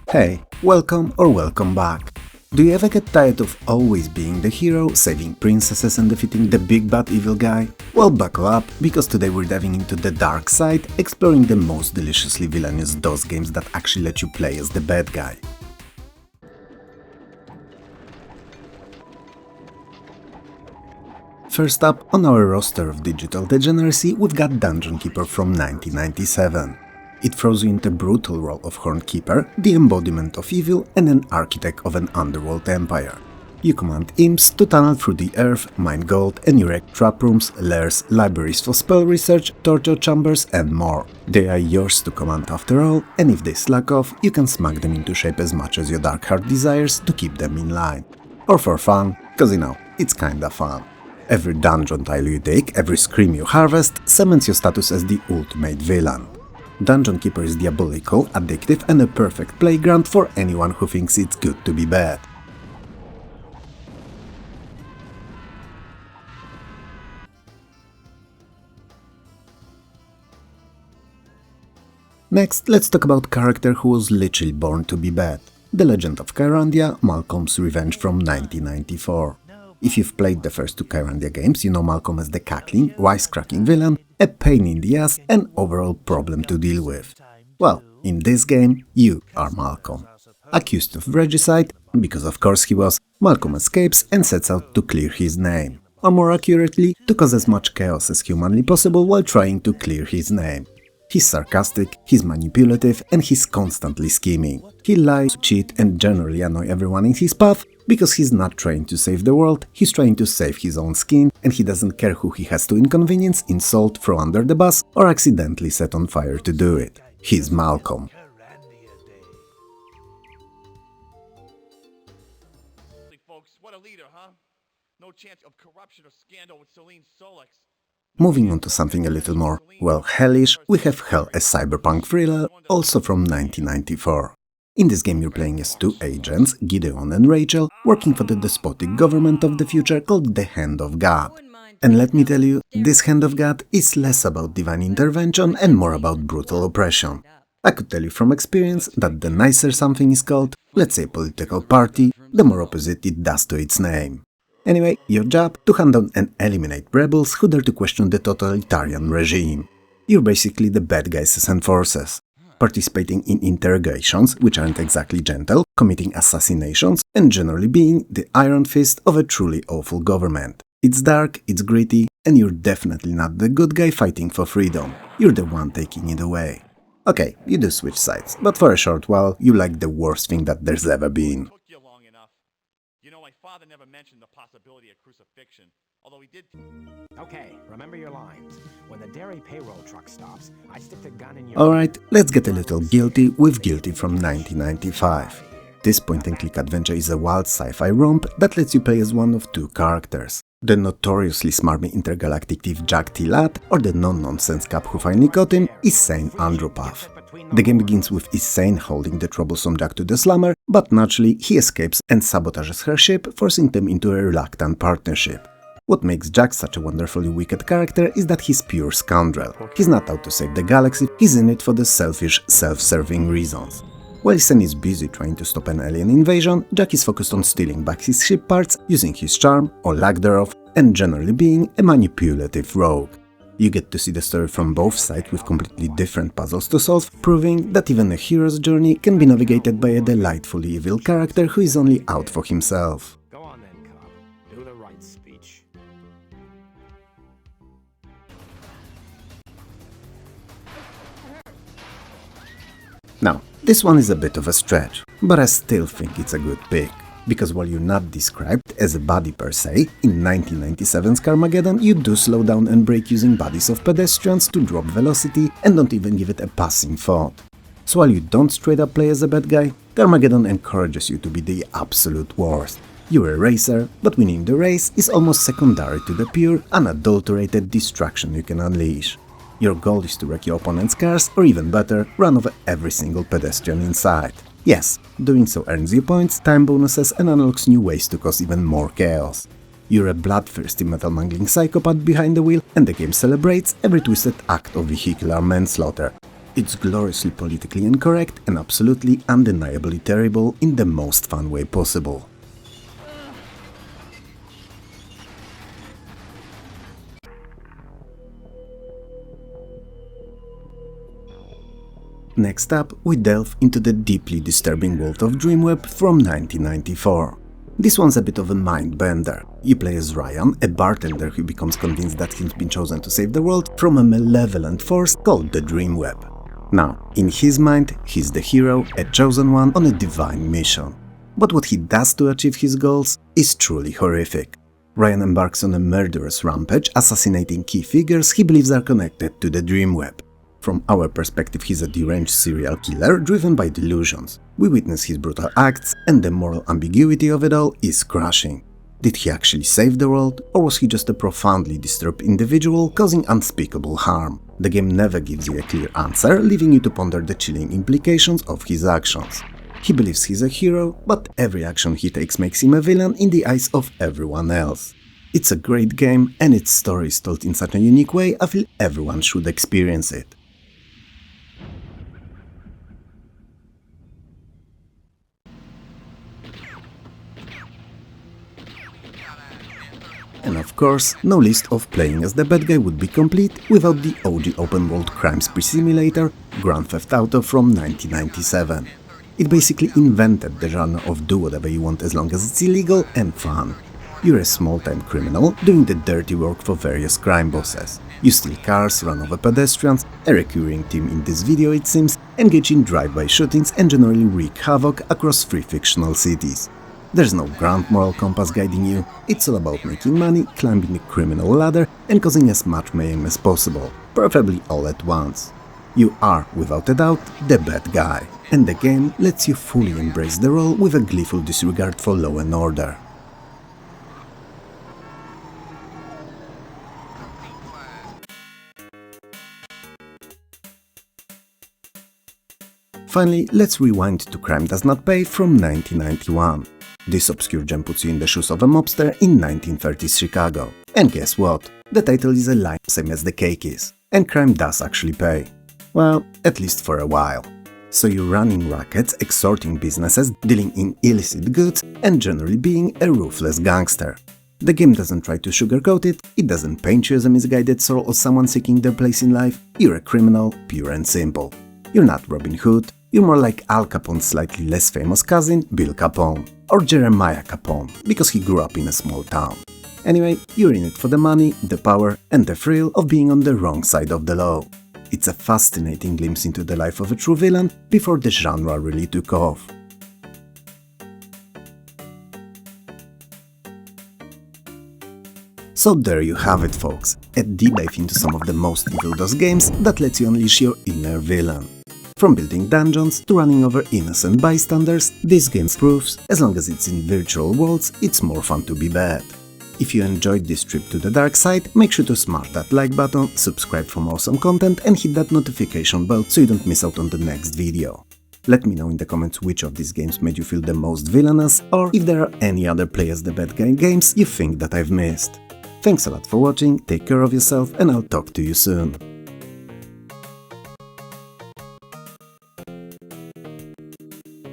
Hey, welcome or welcome back. Do you ever get tired of always being the hero, saving princesses and defeating the big bad evil guy? Well, buckle up, because today we're diving into the dark side, exploring the most deliciously villainous DOS games that actually let you play as the bad guy. First up, on our roster of digital degeneracy, we've got Dungeon Keeper from 1997. It throws you into the brutal role of Horned Keeper, the embodiment of evil and an architect of an underworld empire. You command imps to tunnel through the earth, mine gold, and erect trap rooms, lairs, libraries for spell research, torture chambers, and more. They are yours to command after all, and if they slack off, you can smack them into shape as much as your dark heart desires to keep them in line. Or for fun, cause you know, it's kinda fun. Every dungeon tile you take, every scream you harvest, cements your status as the ultimate villain. Dungeon Keeper is diabolical, addictive, and a perfect playground for anyone who thinks it's good to be bad. Next, let's talk about a character who was literally born to be bad. The Legend of Kyrandia, Malcolm's Revenge from 1994. If you've played the first two Kyrandia games, you know Malcolm as the cackling, wisecracking villain, a pain in the ass and overall problem to deal with. Well, in this game, you are Malcolm. Accused of regicide, because of course he was, Malcolm escapes and sets out to clear his name. Or more accurately, to cause as much chaos as humanly possible while trying to clear his name. He's sarcastic, he's manipulative, and he's constantly scheming. He lies, cheat, and generally annoy everyone in his path, because he's not trying to save the world, he's trying to save his own skin, and he doesn't care who he has to inconvenience, insult, throw under the bus, or accidentally set on fire to do it. He's Malcolm. Moving on to something a little more, well, hellish, we have Hell, a cyberpunk thriller, also from 1994. In this game you're playing as two agents, Gideon and Rachel, working for the despotic government of the future called the Hand of God. And let me tell you, this Hand of God is less about divine intervention and more about brutal oppression. I could tell you from experience that the nicer something is called, let's say political party, the more opposite it does to its name. Anyway, your job to hunt down and eliminate rebels who dare to question the totalitarian regime. You're basically the bad guys as enforcers, participating in interrogations, which aren't exactly gentle, committing assassinations, and generally being the iron fist of a truly awful government. It's dark, it's gritty, and you're definitely not the good guy fighting for freedom. You're the one taking it away. Okay, you do switch sides, but for a short while, you like the worst thing that there's ever been. Father never mentioned the possibility of crucifixion, although he did. Okay, remember your lines. When the dairy payroll truck stops, I stick the gun in your... Alright, let's get a little guilty with Guilty from 1995. This point-and-click adventure is a wild sci-fi romp that lets you play as one of two characters. The notoriously smarmy intergalactic thief Jack T. Ladd, or the non-nonsense cop who finally caught him, Insane Andropath. The game begins with Insane holding the troublesome Jack to the slammer, but naturally he escapes and sabotages her ship, forcing them into a reluctant partnership. What makes Jack such a wonderfully wicked character is that he's pure scoundrel. He's not out to save the galaxy, he's in it for the selfish, self-serving reasons. While Insane is busy trying to stop an alien invasion, Jack is focused on stealing back his ship parts, using his charm, or lack thereof, and generally being a manipulative rogue. You get to see the story from both sides with completely different puzzles to solve, proving that even a hero's journey can be navigated by a delightfully evil character who is only out for himself. Go on then, cop. Do the right speech. Now, this one is a bit of a stretch, but I still think it's a good pick. Because while you're not described as a body per se, in 1997's Carmageddon you do slow down and brake using bodies of pedestrians to drop velocity and don't even give it a passing thought. So while you don't straight up play as a bad guy, Carmageddon encourages you to be the absolute worst. You're a racer, but winning the race is almost secondary to the pure, unadulterated destruction you can unleash. Your goal is to wreck your opponent's cars, or even better, run over every single pedestrian in sight. Yes, doing so earns you points, time bonuses and unlocks new ways to cause even more chaos. You're a bloodthirsty metal-mangling psychopath behind the wheel, and the game celebrates every twisted act of vehicular manslaughter. It's gloriously politically incorrect and absolutely undeniably terrible in the most fun way possible. Next up, we delve into the deeply disturbing world of Dreamweb from 1994. This one's a bit of a mind-bender. You play as Ryan, a bartender who becomes convinced that he's been chosen to save the world from a malevolent force called the Dreamweb. Now, in his mind, he's the hero, a chosen one on a divine mission. But what he does to achieve his goals is truly horrific. Ryan embarks on a murderous rampage, assassinating key figures he believes are connected to the Dreamweb. From our perspective, he's a deranged serial killer driven by delusions. We witness his brutal acts, and the moral ambiguity of it all is crushing. Did he actually save the world, or was he just a profoundly disturbed individual causing unspeakable harm? The game never gives you a clear answer, leaving you to ponder the chilling implications of his actions. He believes he's a hero, but every action he takes makes him a villain in the eyes of everyone else. It's a great game, and its story is told in such a unique way I feel everyone should experience it. And of course, no list of playing as the bad guy would be complete without the OG open-world crime spree simulator Grand Theft Auto from 1997. It basically invented the genre of do whatever you want as long as it's illegal and fun. You're a small-time criminal doing the dirty work for various crime bosses. You steal cars, run over pedestrians, a recurring theme in this video it seems, engage in drive-by shootings and generally wreak havoc across 3 fictional cities. There's no grand moral compass guiding you, it's all about making money, climbing the criminal ladder and causing as much mayhem as possible, preferably all at once. You are, without a doubt, the bad guy, and the game lets you fully embrace the role with a gleeful disregard for law and order. Finally, let's rewind to Crime Does Not Pay from 1991. This obscure gem puts you in the shoes of a mobster in 1930s Chicago. And guess what? The title is a lie same as the cake is. And crime does actually pay. Well, at least for a while. So you're running rackets, extorting businesses, dealing in illicit goods, and generally being a ruthless gangster. The game doesn't try to sugarcoat it, it doesn't paint you as a misguided soul or someone seeking their place in life. You're a criminal, pure and simple. You're not Robin Hood, you're more like Al Capone's slightly less famous cousin, Bill Capone. Or Jeremiah Capone, because he grew up in a small town. Anyway, you're in it for the money, the power, and the thrill of being on the wrong side of the law. It's a fascinating glimpse into the life of a true villain before the genre really took off. So there you have it, folks, a deep dive into some of the most evil DOS games that lets you unleash your inner villain. From building dungeons to running over innocent bystanders, this game proves, as long as it's in virtual worlds, it's more fun to be bad. If you enjoyed this trip to the dark side, make sure to smash that like button, subscribe for more awesome content and hit that notification bell so you don't miss out on the next video. Let me know in the comments which of these games made you feel the most villainous, or if there are any other Play as the Bad Guy games you think that I've missed. Thanks a lot for watching, take care of yourself and I'll talk to you soon.